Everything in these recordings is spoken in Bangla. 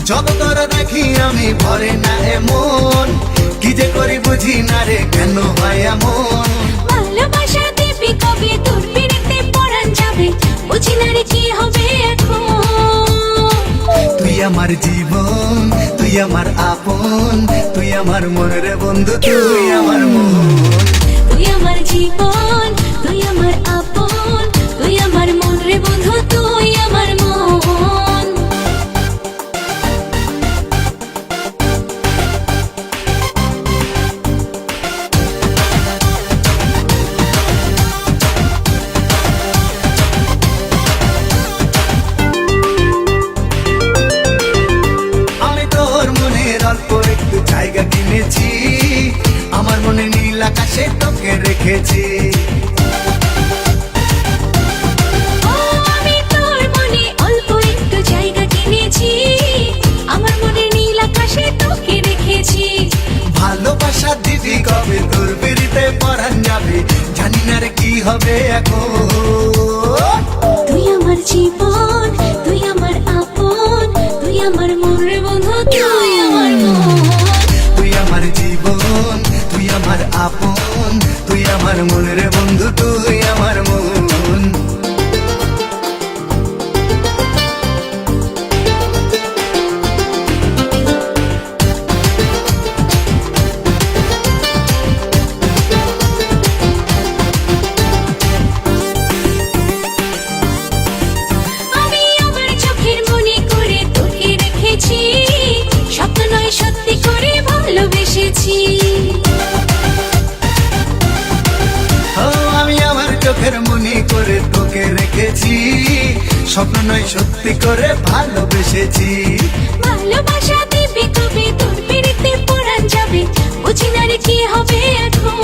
যত তোরা দেখি আমি ভরে না এমন, কি যে করি বুঝি না রে কেন হয় এমন। ভালোবাসা দিবি কবে তোর পিড়িতে পরাণ যাবে, বুঝি না রে কি হবে এখন। তুই আমার জীবন, তুই আমার আপন, তুই আমার মন রে বন্ধু, তুই আমার মন। তুই আমার জীবন, তুই আমার আপন, তুই আমার মন রে বন্ধু, তুই আমার মন। আমি তোর মনের অল্প একটু জায়গা কিনেছি, আমার মনে নীল আকাশে তোকে রেখেছি। ও আমি তোর মনে অল্প একটু জায়গা কিনেছি, আমার মনে নীল আকাশে তোকে রেখেছি। ভালোবাসা দিবি কবে তোর বেরিতে পরাণ যাবে, জানি না রে কি হবে এখন। তুই আমার জীবন, তুই আমার আপন, তুই আমার মন রে বন্ধু, তুই আমার মন। তুই আমার জীবন, তুই আমার আপন, তুই আমার মন রে বন্ধু, তুই আমার মন। আমি আমার চোখের মনে করে তোকে রেখেছি, স্বপ্ন নয় সত্যি করে ভালোবেসেছি। ও আমি আমার চোখের মনি করে তোকে রেখেছি, স্বপ্ন নয় সত্যি করে ভালোবেসেছি। ভালোবাসা দিবি কবে তোর পিড়িতে পরাণ যাবে, বুঝি না রে কি হবে এখন।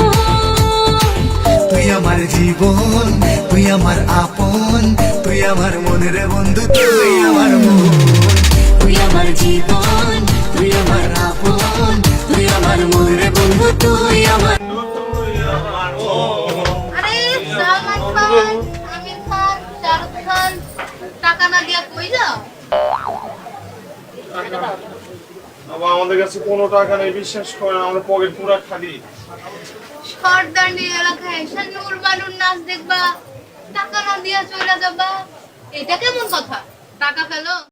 তুই আমার জীবন, তুই আমার আপন, তুই আমার মনের বন্ধু, তুই আমার মন। তুই আমার জীবন, তুই আমার আপন, তুই আমার মনের বন্ধু, তুই আমার। আরে সালমান খান, আমির খান, শাহরুখ খান টাকা না দিয়া কই যাও? আবার আমাদের কাছে কোনো টাকা নেই, বিশ্বাস করেন, আমাদের পকেট পুরা খালি। সর্দারনি এলাকায় এসে নূর বানুর নাচ দেখবা, টাকা না দিয়া চলে যাবা, এটা কেমন কথা? টাকা ফেলো।